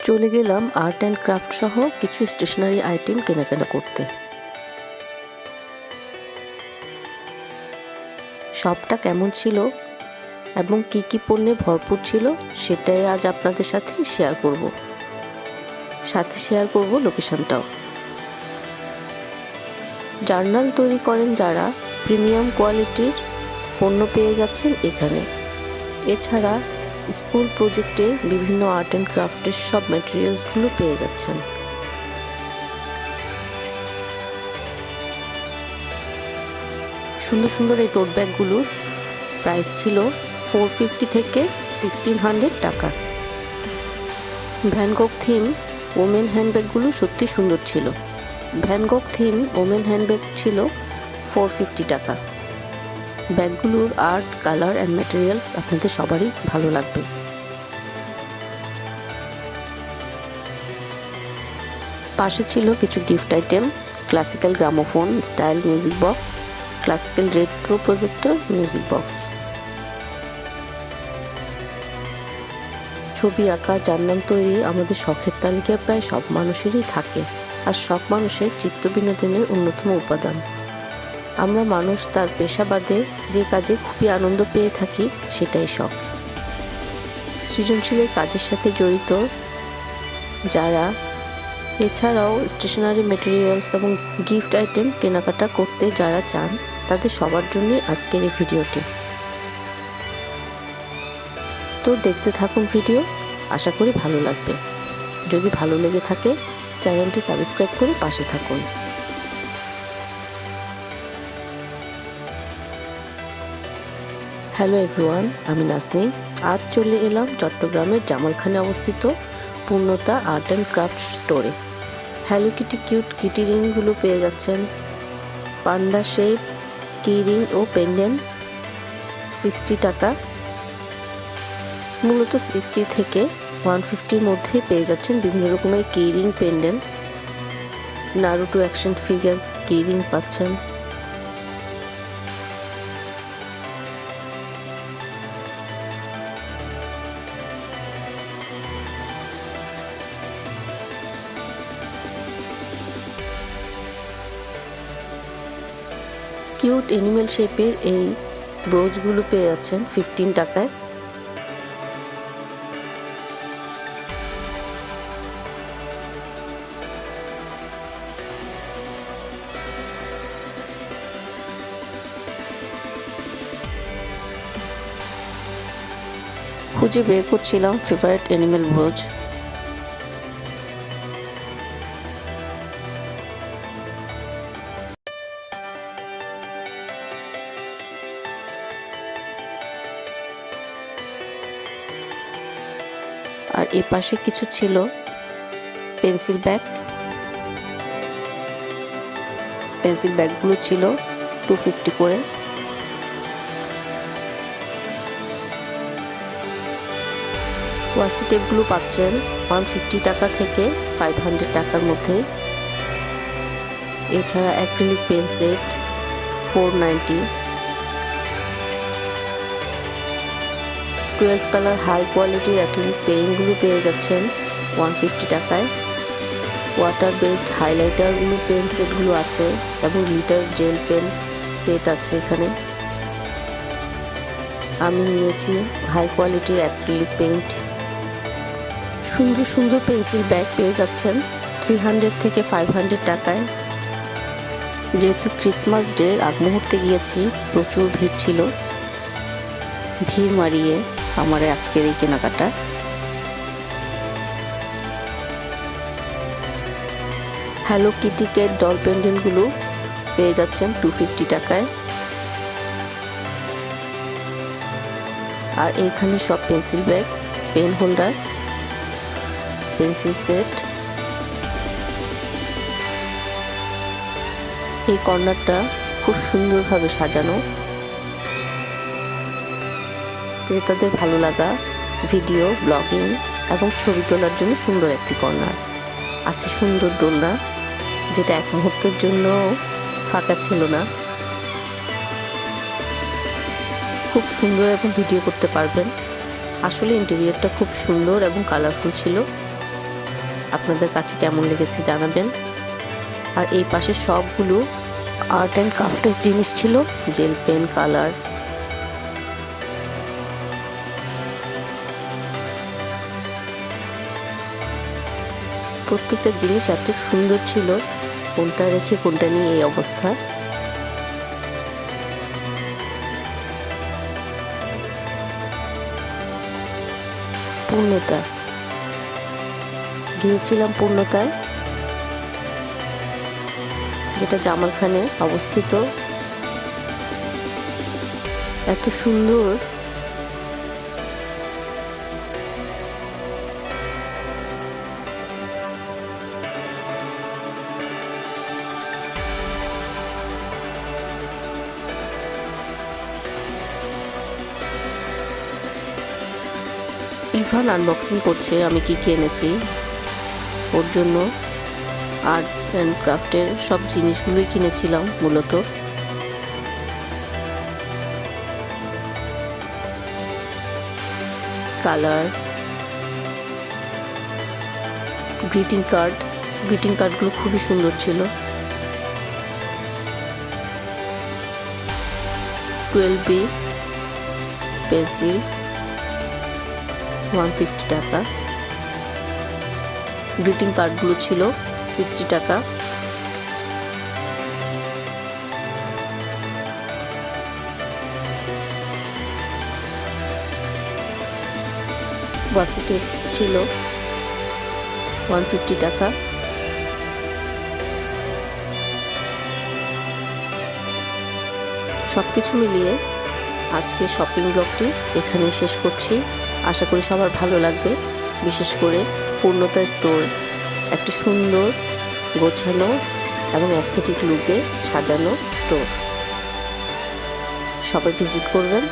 চলে গেলাম art and craft সহ কিছু স্টেশনারি আইটেম কেনাকাটা করতে। শপটা কেমন ছিল এবং কি কি পণ্যে ভরপুর ছিল সেটাই আজ আপনাদের সাথে শেয়ার করব, সাথে শেয়ার করব লোকেশনটাও। জার্নাল তৈরি করেন যারা, প্রিমিয়াম কোয়ালিটির পণ্য পেয়ে যাচ্ছেন এখানে। এছাড়া স্কুল প্রজেক্টে বিভিন্ন আর্ট অ্যান্ড ক্রাফটের সব ম্যাটেরিয়ালসগুলো পেয়ে যাচ্ছেন। সুন্দর সুন্দর এই টোট ব্যাগগুলোর প্রাইস ছিল 450 থেকে 1600 টাকা। ভ্যান গগ থিম ওমেন হ্যান্ডব্যাগগুলো সত্যি সুন্দর ছিল। ভ্যান গগ থিম ওমেন হ্যান্ডব্যাগ ছিল 450 টাকা। ব্যাগগুলোর আর্ট, কালার অ্যান্ড ম্যাটেরিয়ালস আপনাদের সবারই ভালো লাগবে। পাশে ছিল কিছু gift item, classical gramophone, style music box, classical retro projector, music box. ছবি আঁকা, জার্নাল তৈরি আমাদের শখের তালিকায় প্রায় সব মানুষেরই থাকে, আর সব মানুষের চিত্ত বিনোদনের অন্যতম উপাদান। আমরা মানুষ তার পেশা বাদে যে কাজে খুবই আনন্দ পেয়ে থাকি সেটাই শখ। সৃজনশীল কাজের সাথে জড়িত যারা, এছাড়াও স্টেশনারি ম্যাটেরিয়ালস এবং গিফট আইটেম কেনাকাটা করতে যারা চান, তাদের সবার জন্যই আজকের এই ভিডিওটি। তো দেখতে থাকুন ভিডিও, আশা করি ভালো লাগবে। যদি ভালো লেগে থাকে চ্যানেলটি সাবস্ক্রাইব করে পাশে থাকুন। হ্যালো এভরিওয়ান, আমি নাজনীন। আজ চলে এলাম চট্টগ্রামের জামালখানে অবস্থিত পূর্ণতা আর্ট অ্যান্ড ক্রাফট স্টোরে। হ্যালো কিটি কিউট কিটি রিংগুলো পেয়ে যাচ্ছেন। পান্ডা শেপ কি রিং ও পেন্ডেন্ট 60 টাকা। মূলত 60 থেকে 150-র মধ্যে পেয়ে যাচ্ছেন বিভিন্ন রকমের কি ring, pendant. Naruto action figure কি রিং পাচ্ছেন। কিউট অ্যানিমেল শেপের এই ব্রোচগুলো পেয়ে যাচ্ছেন 15 টাকায়। খুঁজে বের করছিলাম ফেভারিট অ্যানিমেল ব্রোচ। আর এ পাশে কিছু ছিল পেন্সিল ব্যাগ। পেন্সিল ব্যাগগুলো ছিল 250 করে। ওয়াসি টেপগুলো পাচ্ছেন 150 টাকা থেকে 500 টাকার মধ্যে। এছাড়া acrylic pen set 490। 12 colour high কোয়ালিটির অ্যাক্রিলিক পেনগুলো পেয়ে যাচ্ছেন 150 টাকায়। ওয়াটার বেসড হাইলাইটারগুলো পেন সেটগুলো আছে এবং লিটার জেল পেন সেট আছে এখানে। আমি নিয়েছি হাই কোয়ালিটির অ্যাক্রিলিক পেইন্ট। সুন্দর সুন্দর পেন্সিল ব্যাগ পেয়ে যাচ্ছেন 300 থেকে 500 টাকায়। যেহেতু ক্রিসমাস ডের আগ মুহূর্তে গিয়েছি, প্রচুর ভিড় ছিল। ভিড় মারিয়ে আমার আজকের এই কেনাকাটা। হ্যালো কিটি ক্যাট ডল পেন্ডেন্টগুলো পেয়ে যাচ্ছেন 250 টাকায়। আর এখানে সব pencil bag, pen holder, pencil set. এই কর্নারটা খুব সুন্দরভাবে সাজানো। ক্রেতাদের ভালো লাগা ভিডিও, ব্লগিং এবং ছবি তোলার জন্য সুন্দর একটি কর্নার আছে। সুন্দর দোলনা, যেটা এক মুহূর্তের জন্য ফাঁকা ছিল না। খুব সুন্দর এবং ভিডিও করতে পারবেন। আসলে ইন্টেরিয়রটা খুব সুন্দর এবং কালারফুল ছিল। আপনাদের কাছে কেমন লেগেছে জানাবেন। আর এই পাশে সবগুলো আর্ট অ্যান্ড ক্রাফটের জিনিস ছিল, জেল পেন, কালার। প্রত্যেকটা জিনিস এত সুন্দর ছিল, কোনটা রেখে কোনটা নিয়ে এই অবস্থা। পূর্ণতা, গিয়েছিলাম পূর্ণতায়, যেটা জামালখানে অবস্থিত। এত সুন্দর, ইরফান আনবক্সিং করছে আমি কি কি এনেছি ওর জন্য। আর্ট অ্যান্ড ক্রাফটের সব জিনিসগুলোই কিনেছিলাম মূলত। কালার, গ্রিটিং কার্ডগুলো খুবই সুন্দর ছিল। 12B পেন্সিল 150 টাকা। গ্রিটিং কার্ডগুলো ছিল 60 টাকা। ওয়াসি টেপ ছিল 150 টাকা। সবকিছু মিলিয়ে আজকে শপিং ব্লগটি এখানে শেষ করছি। আশা করি সবার ভালো লাগবে, বিশেষ করে পূর্ণতা স্টোর একটি সুন্দর, গোছানো এবং অ্যাস্থেটিক লুকে সাজানো স্টোর। সবাই ভিজিট করবেন।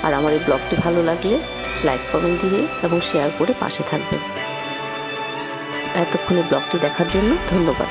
আর আমার এই ব্লগটি ভালো লাগলে লাইক, কমেন্ট দিয়ে এবং শেয়ার করে পাশে থাকবেন। এতক্ষণে ব্লগটি দেখার জন্য ধন্যবাদ।